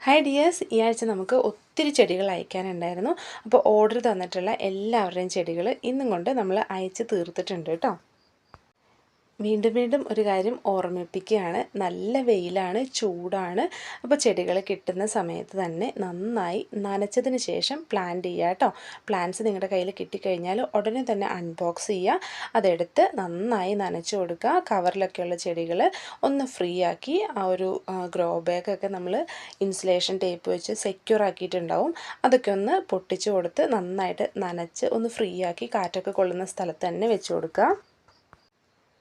Hi dears, ഈ ആഴ്ച നമുക്ക് ഒത്തിരി ചെടികൾ അയക്കാനുണ്ടായിരുന്നു. അപ്പോൾ ഓർഡർ തന്നിട്ടുള്ള എല്ലാവരുടെയും ചെടികൾ ഇന്നും കൊണ്ട് നമ്മൾ അയച്ച് തീർത്തിട്ടുണ്ട് കേട്ടോ. വീണ്ടും വീണ്ടും ഒരു കാര്യം ഓർമ്മിപ്പിക്കുകയാണ്, നല്ല വെയിലാണ്, ചൂടാണ്. അപ്പോൾ ചെടികൾ കിട്ടുന്ന സമയത്ത് തന്നെ നന്നായി നനച്ചതിന് ശേഷം പ്ലാന്റ് ചെയ്യുക കേട്ടോ. പ്ലാന്റ്സ് നിങ്ങളുടെ കയ്യിൽ കിട്ടിക്കഴിഞ്ഞാൽ ഉടനെ തന്നെ അൺബോക്സ് ചെയ്യുക, അതെടുത്ത് നന്നായി നനച്ച് കൊടുക്കുക. കവറിലൊക്കെയുള്ള ചെടികൾ ഒന്ന് ഫ്രീ ആക്കി ആ ഒരു ഗ്രോ ബാഗൊക്കെ നമ്മൾ ഇൻസുലേഷൻ ടേപ്പ് വെച്ച് സെക്യൂർ ആക്കിയിട്ടുണ്ടാവും. അതൊക്കെ ഒന്ന് പൊട്ടിച്ച് കൊടുത്ത് നന്നായിട്ട് നനച്ച് ഒന്ന് ഫ്രീ ആക്കി കാറ്റൊക്കെ കൊള്ളുന്ന സ്ഥലത്ത് തന്നെ വെച്ച് കൊടുക്കുക.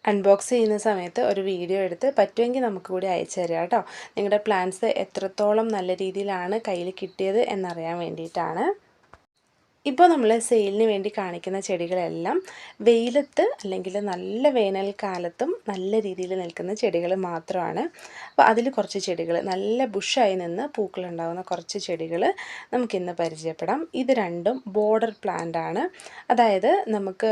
അൺബോക്സ് ചെയ്യുന്ന സമയത്ത് ഒരു വീഡിയോ എടുത്ത് പറ്റുമെങ്കിൽ നമുക്ക് കൂടി അയച്ചു തരാം കേട്ടോ. നിങ്ങളുടെ പ്ലാന്റ്സ് എത്രത്തോളം നല്ല രീതിയിലാണ് കയ്യിൽ കിട്ടിയത് എന്നറിയാൻ വേണ്ടിയിട്ടാണ്. ഇപ്പോൾ നമ്മൾ സെയിലിന് വേണ്ടി കാണിക്കുന്ന ചെടികളെല്ലാം വെയിലത്ത് അല്ലെങ്കിൽ നല്ല വേനൽക്കാലത്തും നല്ല രീതിയിൽ നിൽക്കുന്ന ചെടികൾ മാത്രമാണ്. അപ്പോൾ അതിൽ കുറച്ച് ചെടികൾ നല്ല ബുഷായി നിന്ന് പൂക്കളുണ്ടാകുന്ന കുറച്ച് ചെടികൾ നമുക്കിന്ന് പരിചയപ്പെടാം. ഇത് രണ്ടും ബോർഡർ പ്ലാന്റ് ആണ്. അതായത് നമുക്ക്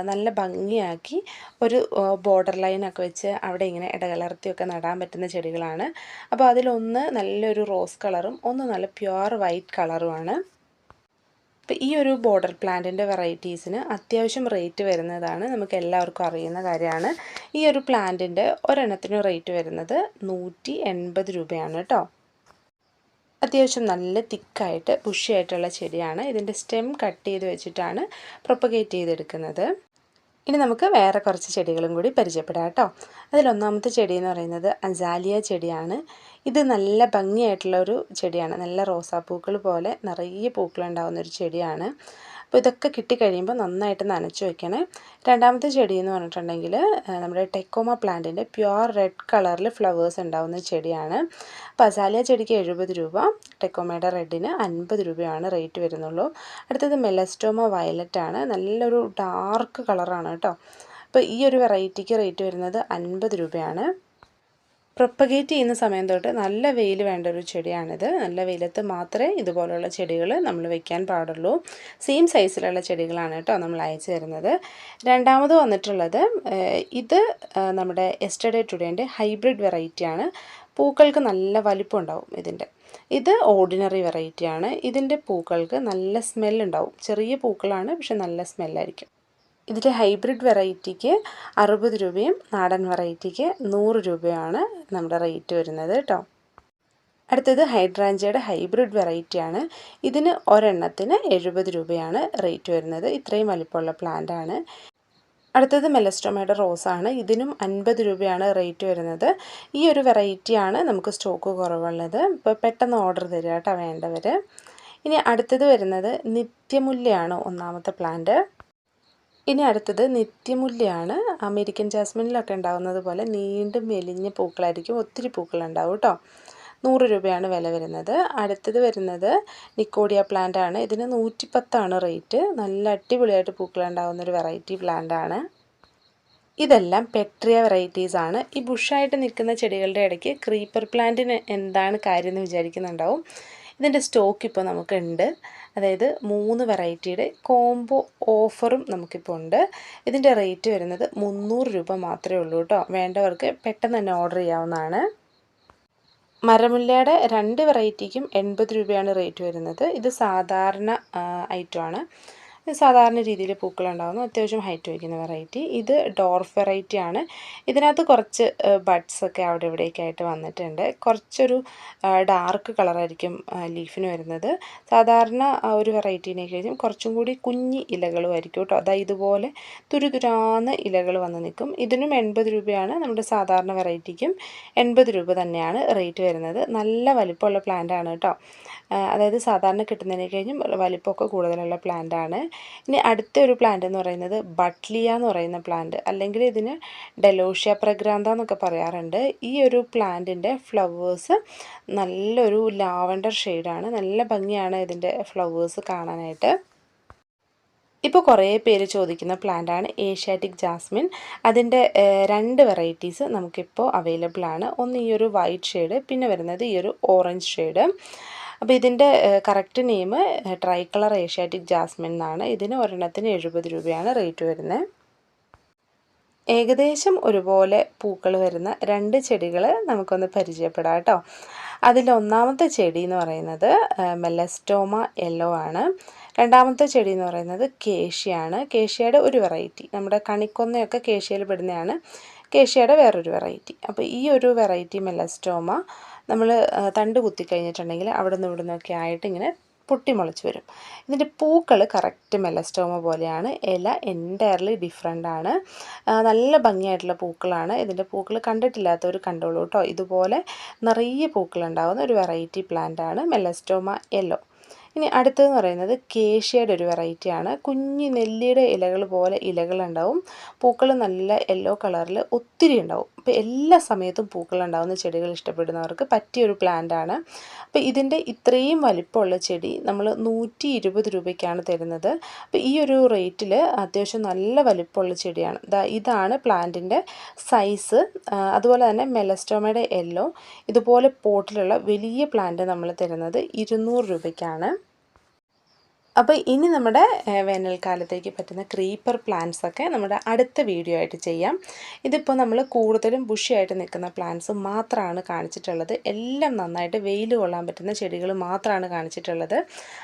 നല്ല ഭംഗിയാക്കി ഒരു ബോർഡർ ലൈനൊക്കെ വെച്ച് അവിടെ ഇങ്ങനെ ഇടകലർത്തിയൊക്കെ നടാൻ പറ്റുന്ന ചെടികളാണ്. അപ്പോൾ അതിലൊന്ന് നല്ലൊരു റോസ് കളറും ഒന്ന് നല്ല പ്യുവർ വൈറ്റ് കളറുമാണ്. അപ്പോൾ ഈ ഒരു ബോർഡർ പ്ലാന്റിൻ്റെ വെറൈറ്റീസിന് അത്യാവശ്യം റേറ്റ് വരുന്നതാണ്, നമുക്ക് എല്ലാവർക്കും അറിയുന്ന കാര്യമാണ്. ഈ ഒരു പ്ലാന്റിൻ്റെ ഒരെണ്ണത്തിന് റേറ്റ് വരുന്നത് 180 രൂപയാണ് കേട്ടോ. അത്യാവശ്യം നല്ല തിക്കായിട്ട് ബുഷിയായിട്ടുള്ള ചെടിയാണ്. ഇതിൻ്റെ സ്റ്റെം കട്ട് ചെയ്ത് വെച്ചിട്ടാണ് പ്രൊപ്പഗേറ്റ് ചെയ്തെടുക്കുന്നത്. ഇനി നമുക്ക് വേറെ കുറച്ച് ചെടികളും കൂടി പരിചയപ്പെടാം കേട്ടോ. അതിലൊന്നാമത്തെ ചെടി എന്ന് പറയുന്നത് അസാലിയ ചെടിയാണ്. ഇത് നല്ല ഭംഗിയായിട്ടുള്ളൊരു ചെടിയാണ്. നല്ല റോസാപ്പൂക്കൾ പോലെ നിറയെ പൂക്കളുണ്ടാകുന്നൊരു ചെടിയാണ്. അപ്പോൾ ഇതൊക്കെ കിട്ടിക്കഴിയുമ്പോൾ നന്നായിട്ട് നനച്ച് വയ്ക്കണേ. രണ്ടാമത്തെ ചെടി എന്ന് പറഞ്ഞിട്ടുണ്ടെങ്കിൽ നമ്മുടെ ടെക്കോമ പ്ലാന്റിൻ്റെ പ്യുവർ റെഡ് കളറിൽ ഫ്ലവേഴ്സ് ഉണ്ടാകുന്ന ചെടിയാണ്. അപ്പോൾ അസാലിയ ചെടിക്ക് 70 രൂപ, ടെക്കോമയുടെ റെഡിന് 50 രൂപയാണ് റേറ്റ് വരുന്നുള്ളൂ. അടുത്തത് മെലസ്റ്റോമ വയലറ്റ് ആണ്. നല്ലൊരു ഡാർക്ക് കളറാണ് കേട്ടോ. അപ്പോൾ ഈ ഒരു വെറൈറ്റിക്ക് റേറ്റ് വരുന്നത് 50 രൂപയാണ്. പ്രൊപ്പഗേറ്റ് ചെയ്യുന്ന സമയം തൊട്ട് നല്ല വെയിൽ വേണ്ട ഒരു ചെടിയാണിത്. നല്ല വെയിലത്ത് മാത്രമേ ഇതുപോലുള്ള ചെടികൾ നമ്മൾ വെക്കാൻ പാടുള്ളൂ. സെയിം സൈസിലുള്ള ചെടികളാണ് കേട്ടോ നമ്മൾ അയച്ചു തരുന്നത്. രണ്ടാമത് വന്നിട്ടുള്ളത് ഇത് നമ്മുടെ യെസ്റ്റർഡേ ടുഡേൻ്റെ ഹൈബ്രിഡ് വെറൈറ്റിയാണ്. പൂക്കൾക്ക് നല്ല വലിപ്പം ഉണ്ടാവും ഇതിൻ്റെ. ഇത് ഓർഡിനറി വെറൈറ്റിയാണ്. ഇതിൻ്റെ പൂക്കൾക്ക് നല്ല സ്മെല്ലുണ്ടാവും. ചെറിയ പൂക്കളാണ്, പക്ഷെ നല്ല സ്മെല്ലായിരിക്കും. ഇതിൻ്റെ ഹൈബ്രിഡ് വെറൈറ്റിക്ക് 60 രൂപയും നാടൻ വെറൈറ്റിക്ക് 100 രൂപയാണ് നമ്മുടെ റേറ്റ് വരുന്നത് കേട്ടോ. അടുത്തത് ഹൈഡ്രാഞ്ചയുടെ ഹൈബ്രിഡ് വെറൈറ്റിയാണ്. ഇതിന് ഒരെണ്ണത്തിന് 70 രൂപയാണ് റേറ്റ് വരുന്നത്. ഇത്രയും വലിപ്പമുള്ള പ്ലാന്റ് ആണ്. അടുത്തത് മെലസ്റ്റോമയുടെ റോസാണ്. ഇതിനും 50 രൂപയാണ് റേറ്റ് വരുന്നത്. ഈ ഒരു വെറൈറ്റിയാണ് നമുക്ക് സ്റ്റോക്ക് കുറവുള്ളത്. ഇപ്പോൾ പെട്ടെന്ന് ഓർഡർ തരിക കേട്ടോ വേണ്ടവർ. ഇനി അടുത്തത് വരുന്നത് നിത്യമുല്ലയാണ് ഒന്നാമത്തെ പ്ലാന്റ്. ഇനി അടുത്തത് നിത്യമുല്ലയാണ്. അമേരിക്കൻ ജാസ്മിനിലൊക്കെ ഉണ്ടാകുന്നത് പോലെ നീണ്ടും മെലിഞ്ഞ പൂക്കളായിരിക്കും, ഒത്തിരി പൂക്കളുണ്ടാവും കേട്ടോ. 100 രൂപയാണ് വില വരുന്നത്. അടുത്തത് വരുന്നത് നിക്കോഡിയ പ്ലാന്റ് ആണ്. ഇതിന് 110 റേറ്റ്. നല്ല അടിപൊളിയായിട്ട് പൂക്കളുണ്ടാകുന്നൊരു വെറൈറ്റി പ്ലാന്റ് ആണ്. ഇതെല്ലാം പെട്രിയ വെറൈറ്റീസ് ആണ്. ഈ ബുഷായിട്ട് നിൽക്കുന്ന ചെടികളുടെ ഇടയ്ക്ക് ക്രീപ്പർ പ്ലാന്റിന് എന്താണ് കാര്യം എന്ന് വിചാരിക്കുന്നുണ്ടാവും. ഇതിൻ്റെ സ്റ്റോക്ക് ഇപ്പോൾ നമുക്കുണ്ട്. അതായത് 3 വെറൈറ്റിയുടെ കോംബോ ഓഫറും നമുക്കിപ്പോൾ ഉണ്ട്. ഇതിൻ്റെ റേറ്റ് വരുന്നത് 300 രൂപ മാത്രമേ ഉള്ളൂ കേട്ടോ. വേണ്ടവർക്ക് പെട്ടെന്ന് തന്നെ ഓർഡർ ചെയ്യാവുന്നതാണ്. മരമുല്ലയുടെ 2 വെറൈറ്റിക്കും 80 രൂപയാണ് റേറ്റ് വരുന്നത്. ഇത് സാധാരണ ഐറ്റമാണ്. സാധാരണ രീതിയിൽ പൂക്കളുണ്ടാകുന്നു, അത്യാവശ്യം ഹൈറ്റ് വയ്ക്കുന്ന വെറൈറ്റി. ഇത് ഡോർഫ് വെറൈറ്റി ആണ്. ഇതിനകത്ത് കുറച്ച് ബഡ്സൊക്കെ അവിടെ ഇവിടെയൊക്കെ ആയിട്ട് വന്നിട്ടുണ്ട്. കുറച്ചൊരു ഡാർക്ക് കളറായിരിക്കും ലീഫിന് വരുന്നത്. സാധാരണ ഒരു വെറൈറ്റീനെ കഴിഞ്ഞും കുറച്ചും കൂടി കുഞ്ഞി ഇലകളും ആയിരിക്കും കേട്ടോ. അതായത് ഇതുപോലെ തുരുതുരാന്ന് ഇലകൾ വന്ന് നിൽക്കും. ഇതിനും 80 രൂപയാണ്. നമ്മുടെ സാധാരണ വെറൈറ്റിക്കും 80 രൂപ തന്നെയാണ് റേറ്റ് വരുന്നത്. നല്ല വലിപ്പമുള്ള പ്ലാന്റ് ആണ് കേട്ടോ. അതായത് സാധാരണ കിട്ടുന്നതിനെ കഴിഞ്ഞും വലിപ്പമൊക്കെ കൂടുതലുള്ള പ്ലാന്റ് ആണ്. ഇനി അടുത്ത ഒരു പ്ലാന്റ് എന്ന് പറയുന്നത് ബട്ട്ലിയ എന്ന് പറയുന്ന പ്ലാന്റ്, അല്ലെങ്കിൽ ഇതിന് ഡെലോഷ്യ പ്രഗ്രാന്ത എന്നൊക്കെ പറയാറുണ്ട്. ഈ ഒരു പ്ലാന്റിൻ്റെ ഫ്ലവേഴ്സ് നല്ലൊരു ലാവൻഡർ ഷെയ്ഡാണ്. നല്ല ഭംഗിയാണ് ഇതിൻ്റെ ഫ്ലവേഴ്സ് കാണാനായിട്ട്. ഇപ്പോൾ കുറേ പേര് ചോദിക്കുന്ന പ്ലാന്റാണ് ഏഷ്യാറ്റിക് ജാസ്മിൻ. അതിൻ്റെ 2 വെറൈറ്റീസ് നമുക്കിപ്പോൾ അവൈലബിൾ ആണ്. ഒന്ന് ഈ ഒരു വൈറ്റ് ഷെയ്ഡ്, പിന്നെ വരുന്നത് ഈ ഒരു ഓറഞ്ച് ഷെയ്ഡ്. അപ്പോൾ ഇതിൻ്റെ correct name tricolour Asiatic jasmine എന്നാണ്. ഇതിന് ഒരെണ്ണത്തിന് 70 രൂപയാണ് റേറ്റ് വരുന്നത്. ഏകദേശം ഒരുപോലെ പൂക്കൾ വരുന്ന 2 ചെടികൾ നമുക്കൊന്ന് പരിചയപ്പെടാം കേട്ടോ. അതിലൊന്നാമത്തെ ചെടി എന്ന് പറയുന്നത് മെലസ്റ്റോമ യെല്ലോ ആണ്. രണ്ടാമത്തെ ചെടി എന്ന് പറയുന്നത് കേഷ്യയാണ്. കേഷ്യയുടെ ഒരു വെറൈറ്റി, നമ്മുടെ കണിക്കൊന്നയൊക്കെ കേഷ്യയിൽ പെടുന്നതാണ്. കേഷ്യയുടെ വേറൊരു വെറൈറ്റി. അപ്പോൾ ഈ ഒരു വെറൈറ്റി മെലസ്റ്റോമ നമ്മൾ തണ്ട് കുത്തിക്കഴിഞ്ഞിട്ടുണ്ടെങ്കിൽ അവിടെ നിന്ന് ഇവിടെ നിന്നൊക്കെ ആയിട്ട് ഇങ്ങനെ പൊട്ടിമുളച്ച് വരും. ഇതിൻ്റെ പൂക്കൾ കറക്റ്റ് മെലസ്റ്റോമ പോലെയാണ്. ഇല എൻറ്റയർലി ഡിഫറെൻ്റ് ആണ്. നല്ല ഭംഗിയായിട്ടുള്ള പൂക്കളാണ്. ഇതിൻ്റെ പൂക്കൾ കണ്ടിട്ടില്ലാത്തവർ കണ്ടോളൂ കേട്ടോ. ഇതുപോലെ നിറയെ പൂക്കളുണ്ടാകുന്ന ഒരു വെറൈറ്റി പ്ലാന്റ് ആണ് മെലസ്റ്റോമ യെല്ലോ. ഇനി അടുത്തതെന്ന് പറയുന്നത് കേഷ്യയുടെ ഒരു വെറൈറ്റിയാണ്. കുഞ്ഞു നെല്ലിയുടെ ഇലകൾ പോലെ ഇലകളുണ്ടാവും. പൂക്കൾ നല്ല യെല്ലോ കളറിൽ ഒത്തിരി ഉണ്ടാവും. അപ്പോൾ എല്ലാ സമയത്തും പൂക്കളുണ്ടാകുന്ന ചെടികൾ ഇഷ്ടപ്പെടുന്നവർക്ക് പറ്റിയൊരു പ്ലാന്റ് ആണ്. അപ്പോൾ ഇതിൻ്റെ ഇത്രയും വലിപ്പമുള്ള ചെടി നമ്മൾ 120 രൂപയ്ക്കാണ് തരുന്നത്. അപ്പോൾ ഈ ഒരു റേറ്റിൽ അത്യാവശ്യം നല്ല വലിപ്പമുള്ള ചെടിയാണ്. ഇതാണ് പ്ലാന്റിൻ്റെ സൈസ്. അതുപോലെ തന്നെ മെലസ്റ്റോമയുടെ യെല്ലോ ഇതുപോലെ പോട്ടിലുള്ള വലിയ പ്ലാന്റ് നമ്മൾ തരുന്നത് 200 രൂപയ്ക്കാണ്. അപ്പോൾ ഇനി നമ്മുടെ വേനൽക്കാലത്തേക്ക് പറ്റുന്ന ക്രീപ്പർ പ്ലാന്റ്സ് ഒക്കെ നമ്മുടെ അടുത്ത വീഡിയോ ആയിട്ട് ചെയ്യാം. ഇതിപ്പോൾ നമ്മൾ കൂടുതലും ബുഷിയായിട്ട് നിൽക്കുന്ന പ്ലാന്റ്സ് മാത്രമാണ് കാണിച്ചിട്ടുള്ളത്. എല്ലാം നന്നായിട്ട് വെയിൽ കൊള്ളാൻ പറ്റുന്ന ചെടികൾ മാത്രമാണ് കാണിച്ചിട്ടുള്ളത്.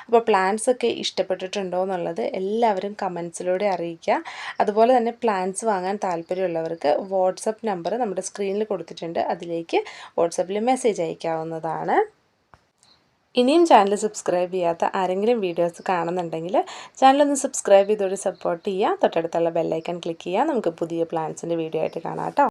അപ്പോൾ പ്ലാന്റ്സ് ഒക്കെ ഇഷ്ടപ്പെട്ടിട്ടുണ്ടോ എന്നുള്ളത് എല്ലാവരും കമൻസിലൂടെ അറിയിക്കുക. അതുപോലെ തന്നെ പ്ലാന്റ്സ് വാങ്ങാൻ താല്പര്യമുള്ളവർക്ക് വാട്സപ്പ് നമ്പർ നമ്മുടെ സ്ക്രീനിൽ കൊടുത്തിട്ടുണ്ട്. അതിലേക്ക് വാട്സപ്പിൽ മെസ്സേജ് അയക്കാവുന്നതാണ്. ഇനിയും ചാനൽ സബ്സ്ക്രൈബ് ചെയ്യാത്ത ആരെങ്കിലും വീഡിയോസ് കാണുന്നുണ്ടെങ്കിൽ ചാനലൊന്ന് സബ്സ്ക്രൈബ് ചെയ്തോടെ സപ്പോർട്ട് ചെയ്യുക. തൊട്ടടുത്തുള്ള ബെല്ലൈക്കൺ ക്ലിക്ക് ചെയ്യുക. നമുക്ക് പുതിയ പ്ലാൻസിൻ്റെ വീഡിയോ ആയിട്ട് കാണാം കേട്ടോ.